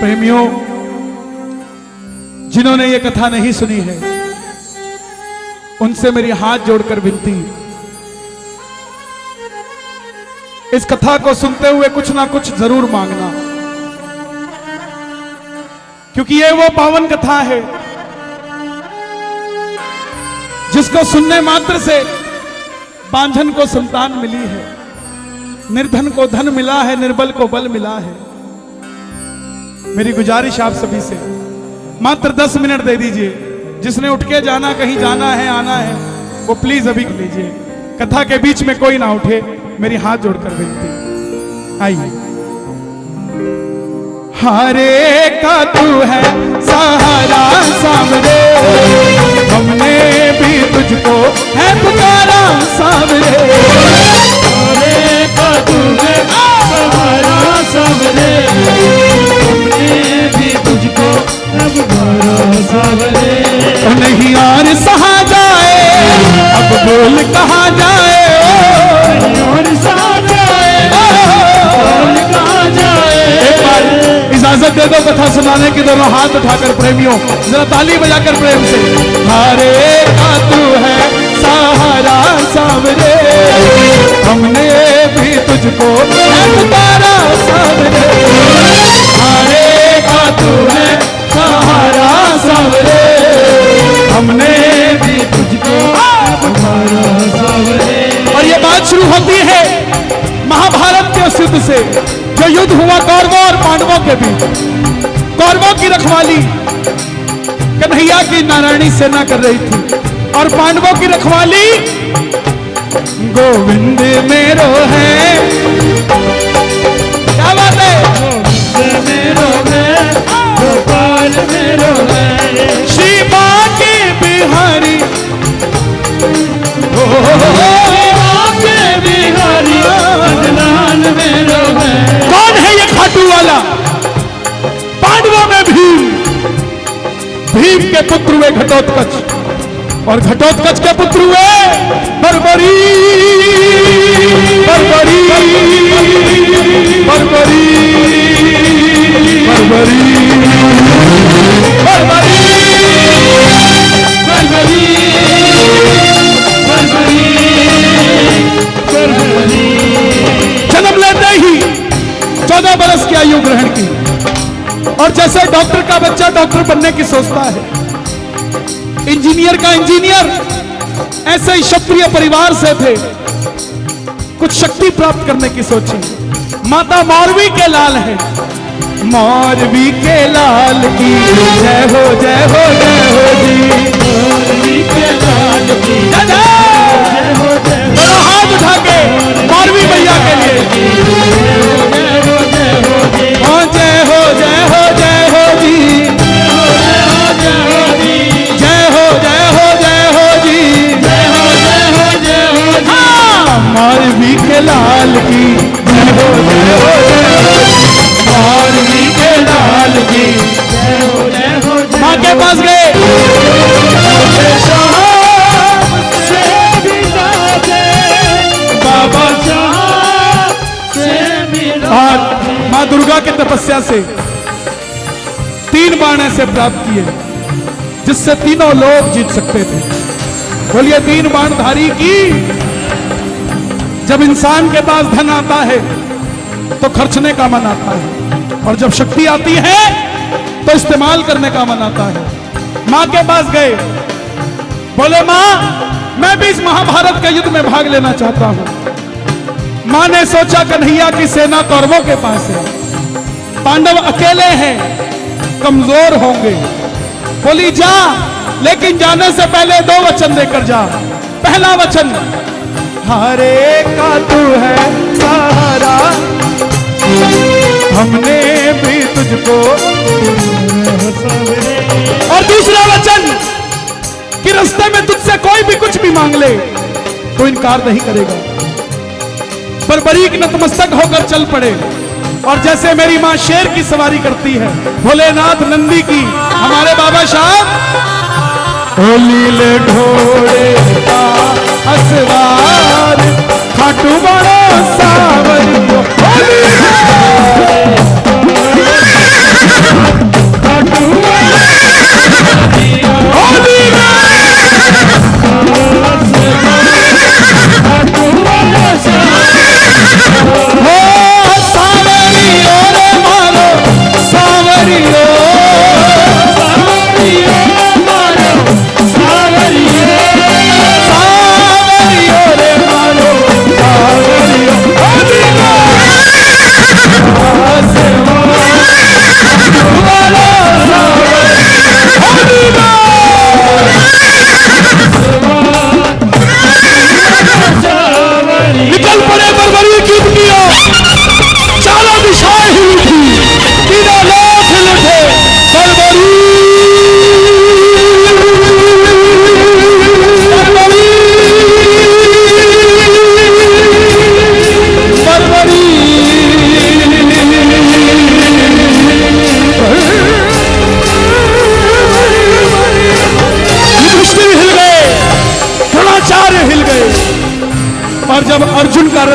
प्रेमियों, जिन्होंने ये कथा नहीं सुनी है उनसे मेरी हाथ जोड़कर विनती, इस कथा को सुनते हुए कुछ ना कुछ जरूर मांगना, क्योंकि ये वो पावन कथा है जिसको सुनने मात्र से बांझन को संतान मिली है, निर्धन को धन मिला है, निर्बल को बल मिला है। मेरी गुजारिश आप सभी से, मात्र 10 मिनट दे दीजिए। जिसने उठ के जाना, कहीं जाना है, आना है, वो प्लीज अभी लीजिए। कथा के बीच में कोई ना उठे, मेरी हाथ जोड़कर विनती। आइए। हारे का तू है सहारा सामने, हमने भी तुझको है पुकारा सामने। हारे का तू है सहारा सामने, हमने भी तुझको है पुकारा सामने। नहीं यार सहा जाए, अब बोल कहाँ जाए, और सहा जाए, बोल कहाँ जाए। एक बार इजाजत दे दो कथा सुनाने की, दोनों हाथ उठाकर प्रेमियों जरा ताली बजाकर प्रेम से। हारे का तू है सहारा सामने, हमने भी तुझको है पुकारा सामने। हारे का तू है सहारा सामने, हमने भी तुझको पुकारा सामने। और ये बात शुरू होती है महाभारत के उस युद्ध से, जो युद्ध हुआ कौरवों और पांडवों के बीच। कौरवों की रखवाली कन्हैया की नारायणी सेना कर रही थी, और पांडवों की रखवाली गोविंद मेरो है। क्या बात है? गोविंद मेरो है, गोपाल मेरो है, श्री बाके बिहारी, बाके बिहारी, अदनान मेरो है। कौन है ये खाटू वाला? पांडवों में भीम, भीम के पुत्र हुए घटोत्कच, और घटोत्कच के पुत्र हुए बर्बरी, बर्बरी, बर्बरी, बर्बरी, बर्बरी, बर्बरी। जन्म लेते ही 14 बरस की आयु ग्रहण की, और जैसे डॉक्टर का बच्चा डॉक्टर बनने की सोचता है, इंजीनियर का इंजीनियर, ऐसे ही क्षत्रिय परिवार से थे, कुछ शक्ति प्राप्त करने की सोची। माता मौरवी के लाल है, मौरवी के लाल की जय हो, जय हो, जय हो जी, मौरवी के लाल की जय जय हो, जय हो। हाथ उठा के मौरवी मैया के लिए जय हो, जय हो, जय हो जी, जय हो, जय हो, जय हो जी, जय हो, जय हो जी, जय हो, जय हो, जय हो जी, जय हो, जय हो, जय हो जी। हाँ, मौरवी के लाल की जय हो, जय हो, जय हो, मौरवी के लाल की जय हो, जय हो, जय माँ के पास गए, बाबा जहाँ से मिला। और माँ दुर्गा के तपस्या से 3 बाण ऐसे प्राप्त किए जिससे तीनों लोग जीत सकते थे। बोलिए 3 बाणधारी की। जब इंसान के पास धन आता है तो खर्चने का मन आता है, और जब शक्ति आती है तो इस्तेमाल करने का मन आता है। माँ के पास गए, बोले माँ मैं भी इस महाभारत के युद्ध में भाग लेना चाहता हूं। माँ ने सोचा कन्हैया की सेना कौरवों के पास है, पांडव अकेले हैं, कमजोर होंगे। बोली जा, लेकिन जाने से पहले 2 वचन देकर जा। पहला वचन, हारे का तू है सहारा, हमने भी तुझको। और दूसरा वचन कि रास्ते में तुझसे कोई भी कुछ भी मांग ले तो इनकार नहीं करेगा। बर्बरीक नतमस्तक होकर चल पड़े, और जैसे मेरी मां शेर की सवारी करती है, भोलेनाथ नंदी की, हमारे बाबा साहब लीले घोड़े का असवार, खाटू बड़ा सावर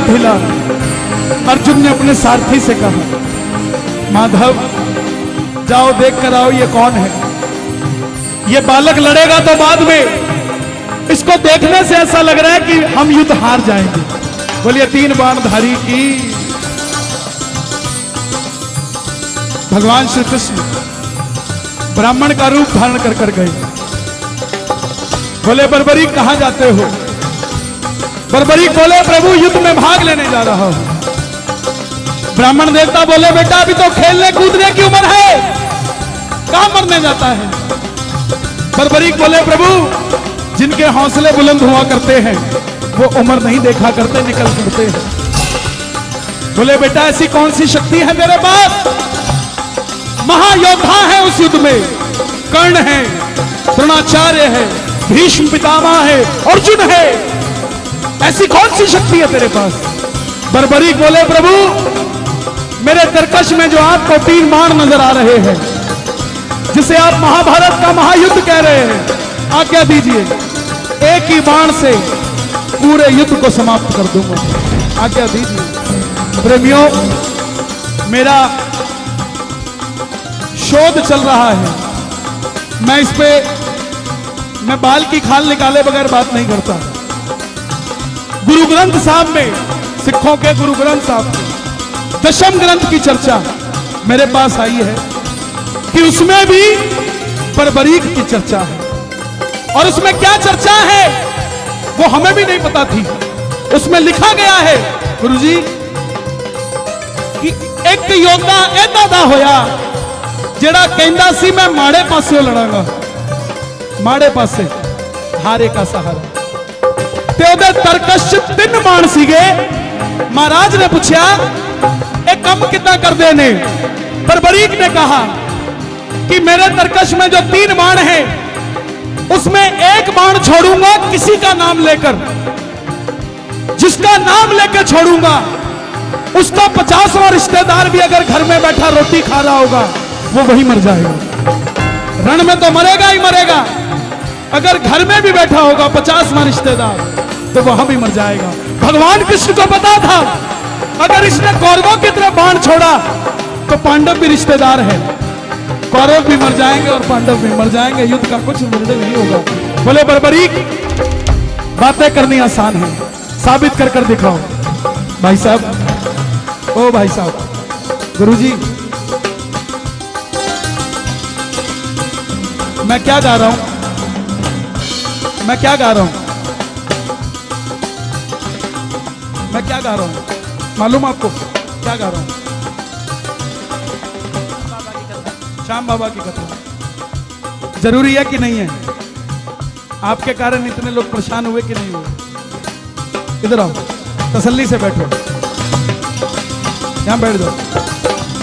ढिला। अर्जुन ने अपने सारथी से कहा, माधव जाओ देख कर आओ ये कौन है। ये बालक लड़ेगा तो बाद में, इसको देखने से ऐसा लग रहा है कि हम युद्ध हार जाएंगे। बोलिए तीन बाणधारी की। भगवान श्री कृष्ण ब्राह्मण का रूप धारण कर कर गए। बोले बर्बरीक कहां जाते हो? बर्बरीक बोले प्रभु युद्ध में भाग लेने जा रहा हूं। ब्राह्मण देवता बोले बेटा अभी तो खेलने कूदने की उम्र है, कहां मरने जाता है? बर्बरीक बोले प्रभु जिनके हौसले बुलंद हुआ करते हैं वो उम्र नहीं देखा करते, निकल पड़ते हैं। बोले बेटा ऐसी कौन सी शक्ति है मेरे पास? महायोद्धा है उस युद्ध में, कर्ण है, द्रोणाचार्य है, भीष्म पितामह है, अर्जुन है, ऐसी कौन सी शक्ति है तेरे पास? बर्बरीक बोले प्रभु मेरे तरकश में जो आपको 3 बाण नजर आ रहे हैं, जिसे आप महाभारत का महायुद्ध कह रहे हैं, आज्ञा दीजिए एक ही बाण से पूरे युद्ध को समाप्त कर दूंगा, आज्ञा दीजिए। प्रेमियों मेरा शोध चल रहा है, मैं इस पे मैं बाल की खाल निकाले बगैर बात नहीं करता। गुरु ग्रंथ साहब में, सिखों के गुरु ग्रंथ साहब में दशम ग्रंथ की चर्चा मेरे पास आई है कि उसमें भी बर्बरीक की चर्चा है, और उसमें क्या चर्चा है वो हमें भी नहीं पता थी। उसमें लिखा गया है गुरुजी कि एक योद्धा ऐसा दा होया जेड़ा कहंदा सी मैं माड़े पासे लड़ांगा, माड़े पासे हारे का सहारा, ते ओदे तरकश 3 बाण सीगे। महाराज ने पूछा एक कम कितना कर देने? बर्बरीक ने कहा कि मेरे तरकश में जो 3 बाण है उसमें एक बाण छोड़ूंगा किसी का नाम लेकर, जिसका नाम लेकर छोड़ूंगा उसका 50वां रिश्तेदार भी अगर घर में बैठा रोटी खा रहा होगा वो वही मर जाएगा। रण में तो मरेगा ही मरेगा, अगर घर में भी बैठा होगा 50वां रिश्तेदार तो वहां भी मर जाएगा। भगवान कृष्ण को पता था अगर इसने कौरवों की तरफ बाण छोड़ा तो पांडव भी रिश्तेदार है, कौरव भी मर जाएंगे और पांडव भी मर जाएंगे, युद्ध का कुछ निर्णय नहीं होगा। बोले बर्बरीक बातें करनी आसान है, साबित कर कर दिखाओ। भाई साहब, ओ भाई साहब, गुरुजी मैं क्या गा रहा हूं, मैं क्या गा रहा हूं, मैं क्या गा रहा हूं मालूम आपको? क्या गा रहा हूं? श्याम बाबा की कथा। जरूरी है कि नहीं है? आपके कारण इतने लोग परेशान हुए कि नहीं हुए? इधर आओ, तसल्ली से बैठो, यहां बैठ जाओ।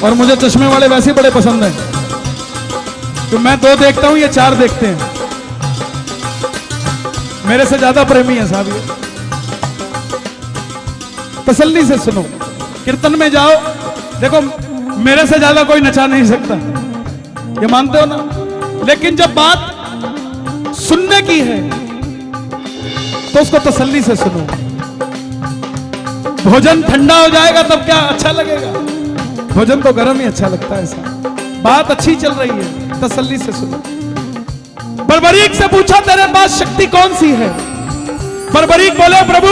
और मुझे चश्मे वाले वैसे बड़े पसंद हैं, तो मैं 2 देखता हूं, ये 4 देखते हैं। मेरे से ज्यादा प्रेमी है साहब ये। तसल्ली से सुनो, कीर्तन में जाओ, देखो मेरे से ज्यादा कोई नचा नहीं सकता, ये मानते हो ना? लेकिन जब बात सुनने की है तो उसको तसल्ली से सुनो। भोजन ठंडा हो जाएगा तब क्या अच्छा लगेगा? भोजन तो गर्म ही अच्छा लगता है। ऐसा बात अच्छी चल रही है, तसल्ली से सुनो। बर्बरीक से पूछा तेरे पास शक्ति कौन सी है? बर्बरीक बोले प्रभु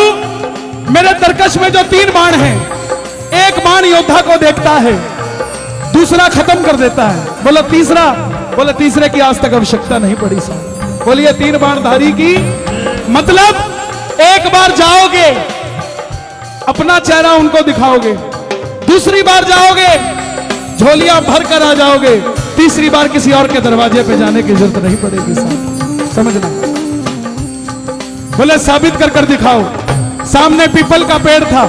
मेरे तरकश में जो 3 बाण हैं, एक बाण योद्धा को देखता है, दूसरा खत्म कर देता है। बोला तीसरा? बोले तीसरे की आज तक आवश्यकता नहीं पड़ी साहब। बोलिए 3 बाणधारी की मतलब एक बार जाओगे अपना चेहरा उनको दिखाओगे, दूसरी बार जाओगे झोलियां भर कर आ जाओगे, तीसरी बार किसी और के दरवाजे पे जाने की जरूरत नहीं पड़ेगी साहब, समझना। बोले साबित कर कर दिखाओ। सामने पीपल का पेड़ था,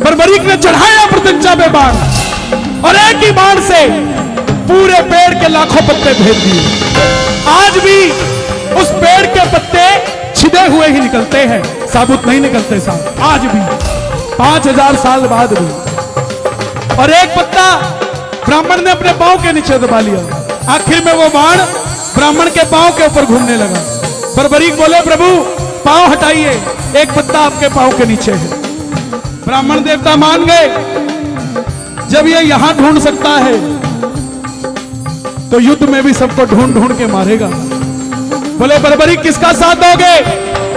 बर्बरीक ने चढ़ाया प्रत्यंचा पे बाण और एक ही बाण से पूरे पेड़ के लाखों पत्ते भेज दिए। आज भी उस पेड़ के पत्ते छिदे हुए ही निकलते हैं, साबुत नहीं निकलते साहब, आज भी 5000 साल बाद भी। और एक पत्ता ब्राह्मण ने अपने पांव के नीचे दबा लिया, आखिर में वो बाण ब्राह्मण के पांव के ऊपर घूमने लगा। बर्बरीक बोले प्रभु पांव हटाइए, एक पत्ता आपके पांव के नीचे है। ब्राह्मण देवता मान गए, जब ये यहां ढूंढ सकता है तो युद्ध में भी सबको ढूंढ ढूंढ के मारेगा। बोले बर्बरीक किसका साथ दोगे?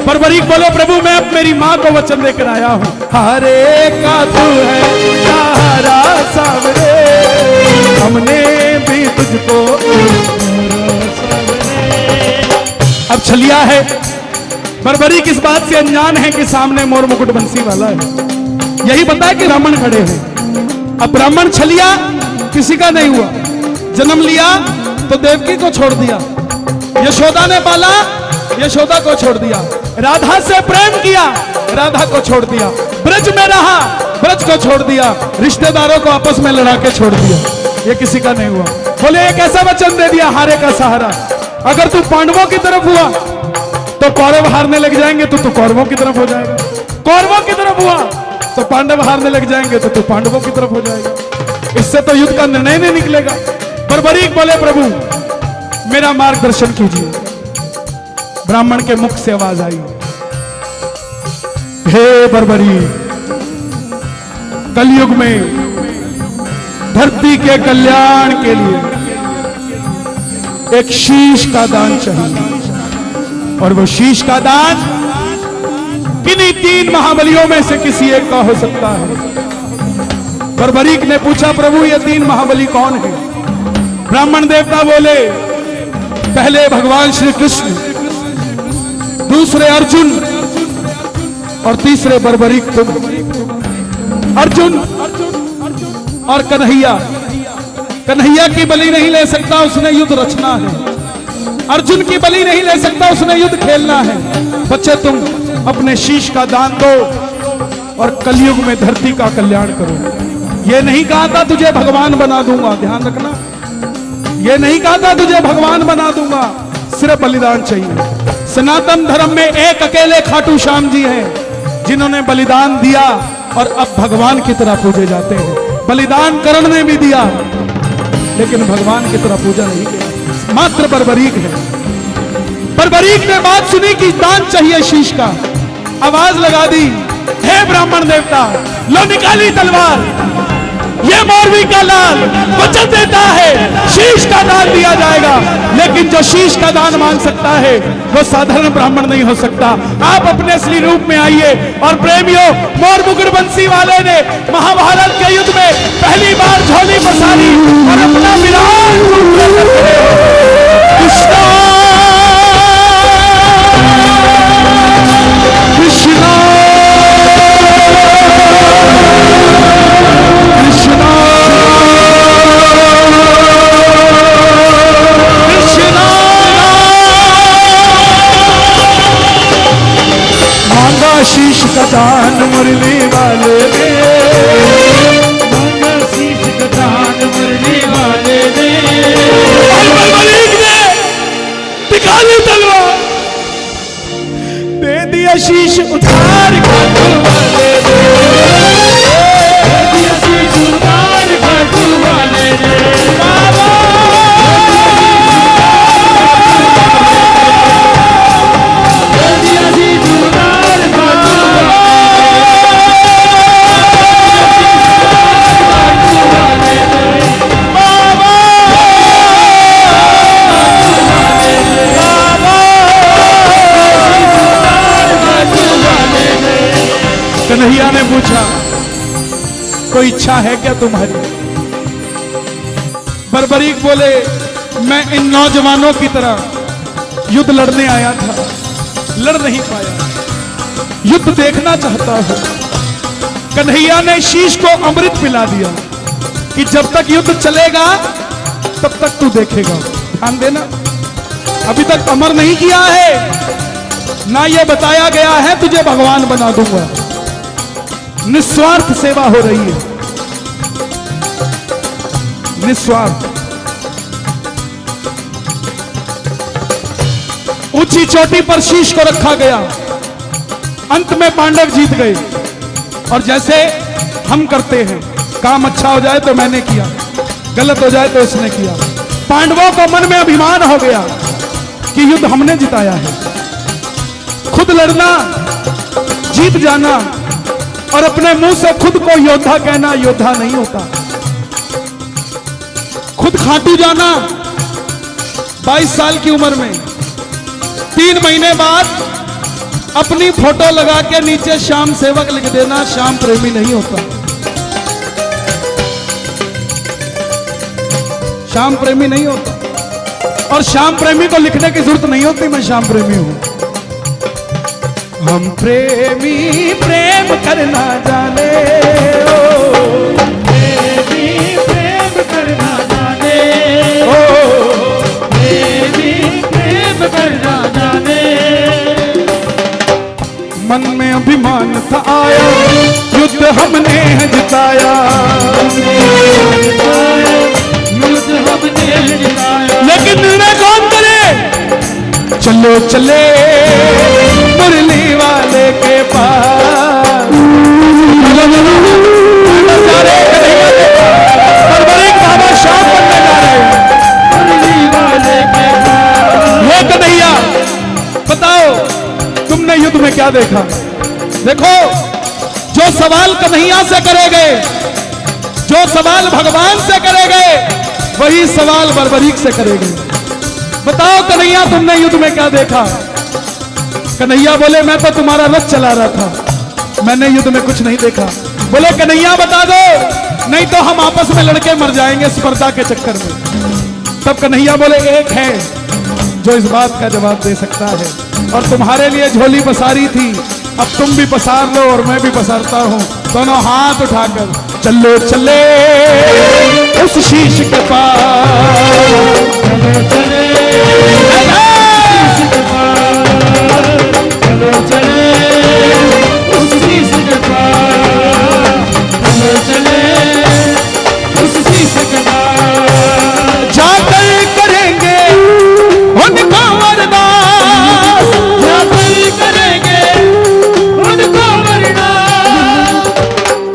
बर्बरीक बोले प्रभु मैं अब मेरी मां को वचन देकर आया हूं, हरे का तू है सहारा सावरे, हमने भी तुझको। अब छलिया है, बर्बरीक इस बात से अनजान है कि सामने मोर मुकुट बंसी वाला है, यही पता है कि ब्राह्मण खड़े हैं। अब ब्राह्मण छलिया किसी का नहीं हुआ, जन्म लिया तो देवकी को छोड़ दिया, यशोदा ने पाला, यशोदा को छोड़ दिया, राधा से प्रेम किया, राधा को छोड़ दिया, ब्रज में रहा, ब्रज को छोड़ दिया, रिश्तेदारों को आपस में लड़ा के छोड़ दिया, ये किसी का नहीं हुआ। बोले एक ऐसा वचन दे दिया हारे का सहारा, अगर तू पांडवों की तरफ हुआ तो कौरव हारने लग जाएंगे तो तू कौरवों की तरफ हो जाएगा, कौरवों की तरफ हुआ तो पांडव हारने लग जाएंगे तो तू पांडवों की तरफ हो जाएगा, इससे तो युद्ध का निर्णय नहीं निकलेगा। बर्बरीक बोले प्रभु मेरा मार्गदर्शन कीजिए। ब्राह्मण के मुख से आवाज आई, हे बर्बरीक, कलयुग में धरती के कल्याण के लिए एक शीश का दान चाहिए, और वो शीश का दान किन्हीं 3 महाबलियों में से किसी एक का हो सकता है। बर्बरीक ने पूछा प्रभु ये 3 महाबली कौन है? ब्राह्मण देवता बोले पहले भगवान श्री कृष्ण, दूसरे अर्जुन और तीसरे बर्बरीक तुम। अर्जुन और कन्हैया, कन्हैया की बलि नहीं ले सकता, उसने युद्ध रचना है। अर्जुन की बलि नहीं ले सकता, उसने युद्ध खेलना है। बच्चे तुम अपने शीश का दान दो और कलयुग में धरती का कल्याण करो। ये नहीं कहा था तुझे भगवान बना दूंगा, ध्यान रखना, ये नहीं कहा था तुझे भगवान बना दूंगा, सिर्फ बलिदान चाहिए। सनातन धर्म में एक अकेले खाटू श्याम जी हैं जिन्होंने बलिदान दिया और अब भगवान की तरह पूजे जाते हैं। बलिदान कर्ण ने भी दिया लेकिन भगवान की तरह पूजा नहीं किया, मात्र बर्बरीक है। बर्बरीक ने बात सुनी कि दान चाहिए शीश का, आवाज लगा दी, हे ब्राह्मण देवता, लो निकाली तलवार, ये मौरवी का लाल वचन देता है शीश का दान दिया जाएगा, लेकिन जो शीश का दान मांग सकता है वो साधारण ब्राह्मण नहीं हो सकता। आप अपने असली रूप में आइए। और प्रेमियों, मोर मुकुट बंसी वाले ने महाभारत के युद्ध में पहली बार झोली पसारी और अपना विराट रूप लेकर खड़े हो। कृष्णा कृष्णा शीश का दान मुरली वाले ने, मांगा शीश का दान मुरली वाले ने, बर्बरीक ने निकाली तलवार, दे दिया शीश उतार खाटू वाले ने, दे दिया शीश उतार खाटू वाले ने, बाबा दे दिया शीश उतार खाटू कन्हैया ने पूछा कोई इच्छा है क्या तुम्हारी? बर्बरीक बोले मैं इन नौजवानों की तरह युद्ध लड़ने आया था, लड़ नहीं पाया, युद्ध देखना चाहता हूं। कन्हैया ने शीश को अमृत पिला दिया कि जब तक युद्ध चलेगा तब तक तू देखेगा। ध्यान देना, अभी तक अमर नहीं किया है, ना ये बताया गया है तुझे भगवान बना दूंगा। निस्वार्थ सेवा हो रही है, निस्वार्थ। ऊंची चोटी पर शीश को रखा गया, अंत में पांडव जीत गए। और जैसे हम करते हैं, काम अच्छा हो जाए तो मैंने किया, गलत हो जाए तो उसने किया। पांडवों को मन में अभिमान हो गया कि युद्ध हमने जिताया है। खुद लड़ना, जीत जाना और अपने मुंह से खुद को योद्धा कहना योद्धा नहीं होता। खुद खाटू जाना 22 साल की उम्र में, 3 महीने बाद अपनी फोटो लगा के नीचे श्याम सेवक लिख देना, श्याम प्रेमी नहीं होता। श्याम प्रेमी नहीं होता। और श्याम प्रेमी को लिखने की जरूरत नहीं होती मैं श्याम प्रेमी हूं। हम प्रेमी प्रेम करना जाने, प्रेमी प्रेम करना जाने, प्रेमी प्रेम करना जाने। मन में अभिमान था आया, युद्ध हमने है जिताया, युद्ध हमने जिताया। लेकिन निर्णय कौन करे? चलो चले मुरली वाले के पास। जा रहे परवरिक बाबा श्याम बनने जा रहे मुरली वाले के पास। हो कन्हैया, बताओ तुमने युद्ध में क्या देखा? देखो, जो सवाल कन्हैया से करे गए, जो सवाल भगवान से करे गए, वही सवाल बर्बरीक से करे गए। बताओ कन्हैया, तुमने युद्ध में क्या देखा? कन्हैया बोले, मैं तो तुम्हारा रथ चला रहा था, मैंने युद्ध में कुछ नहीं देखा। बोले कन्हैया बता दो, नहीं तो हम आपस में लड़के मर जाएंगे स्पर्धा के चक्कर में। तब कन्हैया बोले, एक है जो इस बात का जवाब दे सकता है, और तुम्हारे लिए झोली पसारी थी, अब तुम भी पसार लो और मैं भी पसारता हूं। दोनों हाथ उठाकर चलो चले उस शीश के पास, चलो चले शीश के पास, चलो चले उस शीश के पास, चलो चले उस शीश के पास। जाकर करेंगे उनका वरदान, जाकर करेंगे उनको वरदान।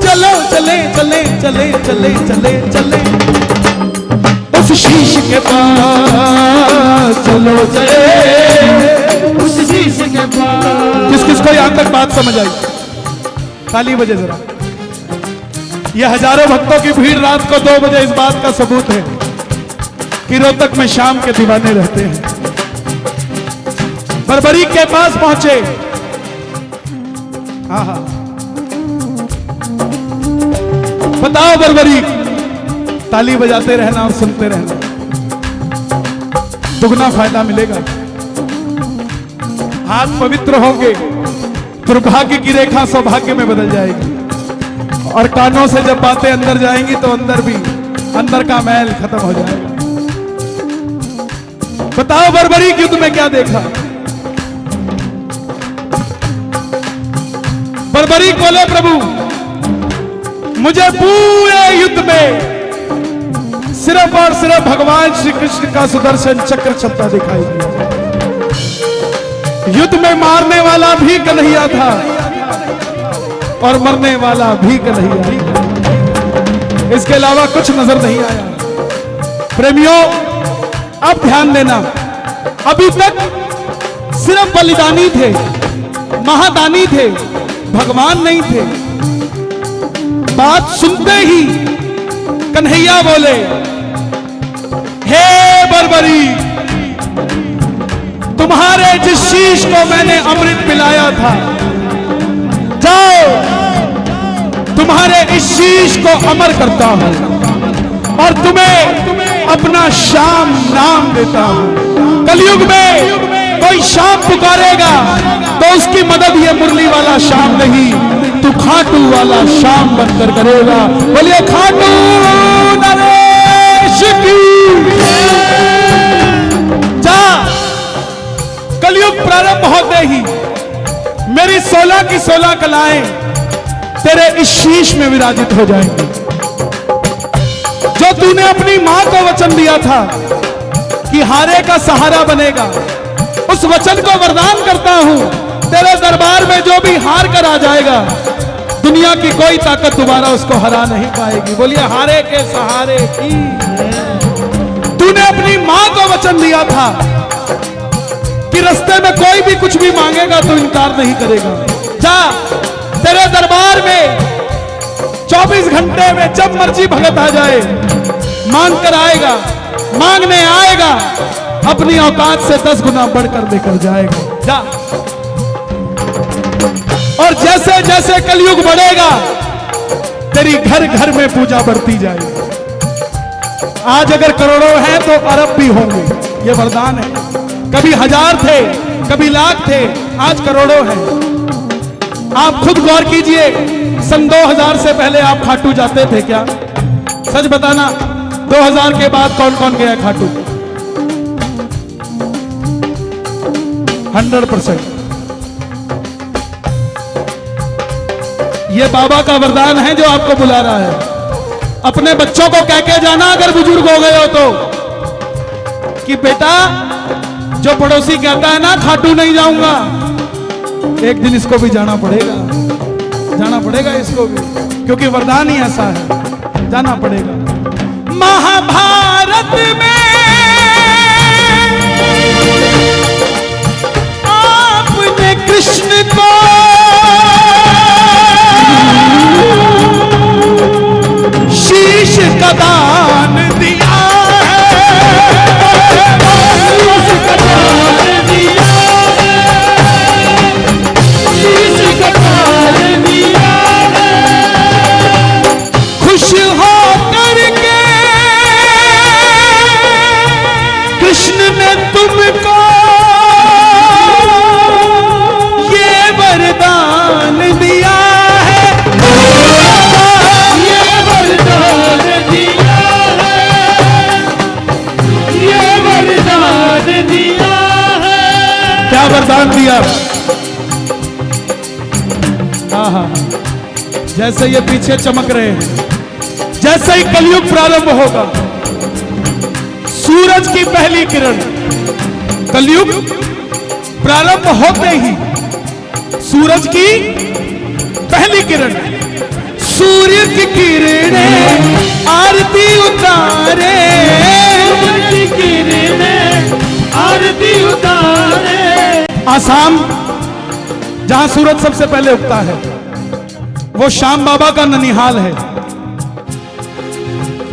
चलो चले चले चले चले चले चले उस शीश के पास, चलो चले उस शीश के पास। किस किस को यहां तक बात समझ आई? ताली बजे जरा। ये हजारों भक्तों की भीड़ रात को 2 बजे इस बात का सबूत है कि रोहतक में शाम के दीवाने रहते हैं। बर्बरीक के पास पहुंचे। हाँ हाँ, बताओ बर्बरीक, ताली बजाते रहना और सुनते रहना, दुगना फायदा मिलेगा। हाथ पवित्र होंगे, दुर्भाग्य की रेखा सौभाग्य में बदल जाएगी, और कानों से जब बातें अंदर जाएंगी तो अंदर भी, अंदर का मैल खत्म हो जाएगा। बताओ बर्बरीक युद्ध में क्या देखा? बर्बरीक बोले, प्रभु मुझे पूरे युद्ध में सिर्फ और सिर्फ भगवान श्री कृष्ण का सुदर्शन चक्र चलता दिखाई दिया। युद्ध में मारने वाला भी कन्हैया था और मरने वाला भी कन्हैया, इसके अलावा कुछ नजर नहीं आया। प्रेमियों, अब ध्यान देना, अभी तक सिर्फ बलिदानी थे, महादानी थे, भगवान नहीं थे। बात सुनते ही कन्हैया बोले, हे बर्बरी, तुम्हारे जिस शीश को मैंने अमृत पिलाया था, जाओ तुम्हारे इस शीश को अमर करता हूं और तुम्हें अपना श्याम नाम देता हूं। कलयुग में कोई श्याम पुकारेगा तो उसकी मदद ये मुरली वाला श्याम नहीं, तू खाटू वाला श्याम बनकर करेगा। बोलिए खाटू नरेश की। जा, कलयुग प्रारंभ होते ही मेरी 16 की 16 कलाएं तेरे इस शीश में विराजित हो जाएंगी। जो तूने अपनी मां को वचन दिया था कि हारे का सहारा बनेगा, उस वचन को वरदान करता हूं, तेरे दरबार में जो भी हार कर आ जाएगा, दुनिया की कोई ताकत दोबारा उसको हरा नहीं पाएगी। बोलिए हारे के सहारे की। तूने अपनी मां को वचन दिया था कि रास्ते में कोई भी कुछ भी मांगेगा तो इनकार नहीं करेगा। जा, तेरे दरबार में 24 घंटे में जब मर्जी भगत आ जाए, मांग कर आएगा, मांगने आएगा, अपनी औकात से 10 गुना बढ़कर लेकर जाएगा। जा। और जैसे जैसे कलयुग बढ़ेगा, तेरी घर घर में पूजा बढ़ती जाएगी। आज अगर करोड़ों हैं तो अरब भी होंगे, ये वरदान है। कभी 1000 थे, कभी लाख थे, आज करोड़ों हैं। आप खुद गौर कीजिए, सन 2000 से पहले आप खाटू जाते थे क्या? सच बताना, 2000 के बाद कौन कौन गया खाटू? 100%। ये बाबा का वरदान है जो आपको बुला रहा है। अपने बच्चों को कह के जाना, अगर बुजुर्ग हो गए हो तो, कि बेटा जो पड़ोसी कहता है ना खाटू नहीं जाऊंगा, एक दिन इसको भी जाना पड़ेगा, जाना पड़ेगा इसको भी, क्योंकि वरदान ही ऐसा है, जाना पड़ेगा। महाभारत में आपने कृष्ण को शीश का दान दिया है, शीश का दान दिया है, शीश का दान दिया है। खुश हो करके कृष्ण ने तुमको ये वरदान दिया है, ये वरदान दिया है, ये वरदान दिया है। क्या वरदान दिया? आहा, जैसे ये पीछे चमक रहे हैं, जैसे ही कलयुग प्रारंभ होगा, सूरज की पहली किरण, कलयुग प्रारंभ होते ही सूरज की पहली किरण, सूर्य की किरणें आरती उतारे, सूर्य की किरणें आरती उतारे। आसाम, जहां सूरज सबसे पहले उगता है, वो श्याम बाबा का ननिहाल है।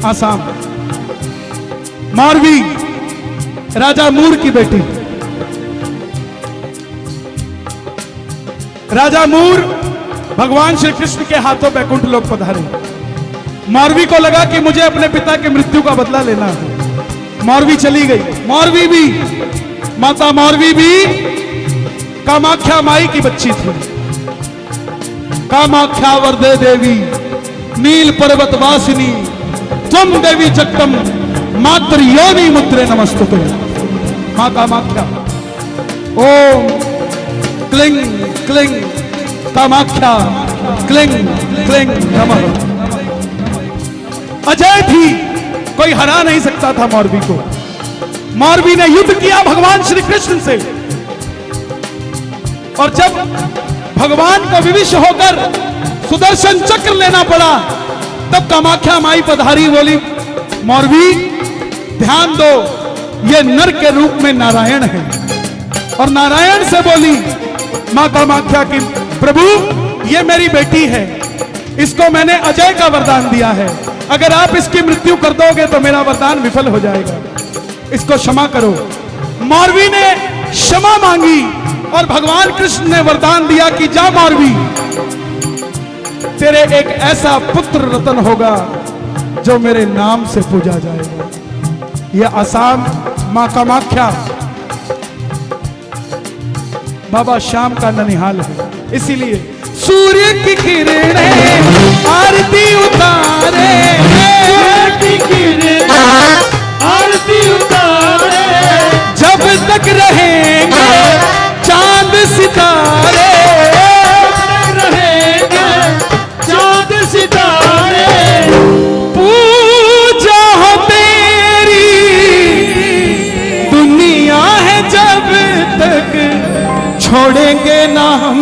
आसाम, मारवी, राजा मूर की बेटी। राजा मूर भगवान श्री कृष्ण के हाथों बैकुंठ लोक पधारे। मारवी को लगा कि मुझे अपने पिता की मृत्यु का बदला लेना है। मारवी चली गई। मारवी भी, माता मारवी भी कामाख्या माई की बच्ची थी। कामाख्या वरदे देवी नील पर्वत वासिनी त्वम देवी जगदम मात्र योनि मुद्रे नमस्तुते। मां कामाख्या, ओम क्लिंग क्लिंग कामाख्या क्लिंग क्लिंग नमः। अजय थी, कोई हरा नहीं सकता था मारवी को। मारवी ने युद्ध किया भगवान श्री कृष्ण से, और जब भगवान को विविश होकर सुदर्शन चक्र लेना पड़ा, तब कामाख्या माई पधारी, बोली मारवी ध्यान दो, ये नर के रूप में नारायण है। और नारायण से बोली मां कामाख्या की, प्रभु ये मेरी बेटी है, इसको मैंने अजय का वरदान दिया है, अगर आप इसकी मृत्यु कर दोगे तो मेरा वरदान विफल हो जाएगा, इसको क्षमा करो। मारवी ने क्षमा मांगी और भगवान कृष्ण ने वरदान दिया कि जा मारवी, तेरे एक ऐसा पुत्र रतन होगा जो मेरे नाम से पूजा जाएगा। यह आसाम मां कामाख्या बाबा श्याम का ननिहाल है। इसीलिए सूर्य की किरणें आरती उतारे, सूर्य की किरणें आरती उतारे, जब तक रहेंगे चांद सितारे, रहेंगे चांद सितारे, पूजा हो तेरी दुनिया है जब तक छोड़ेंगे ना हम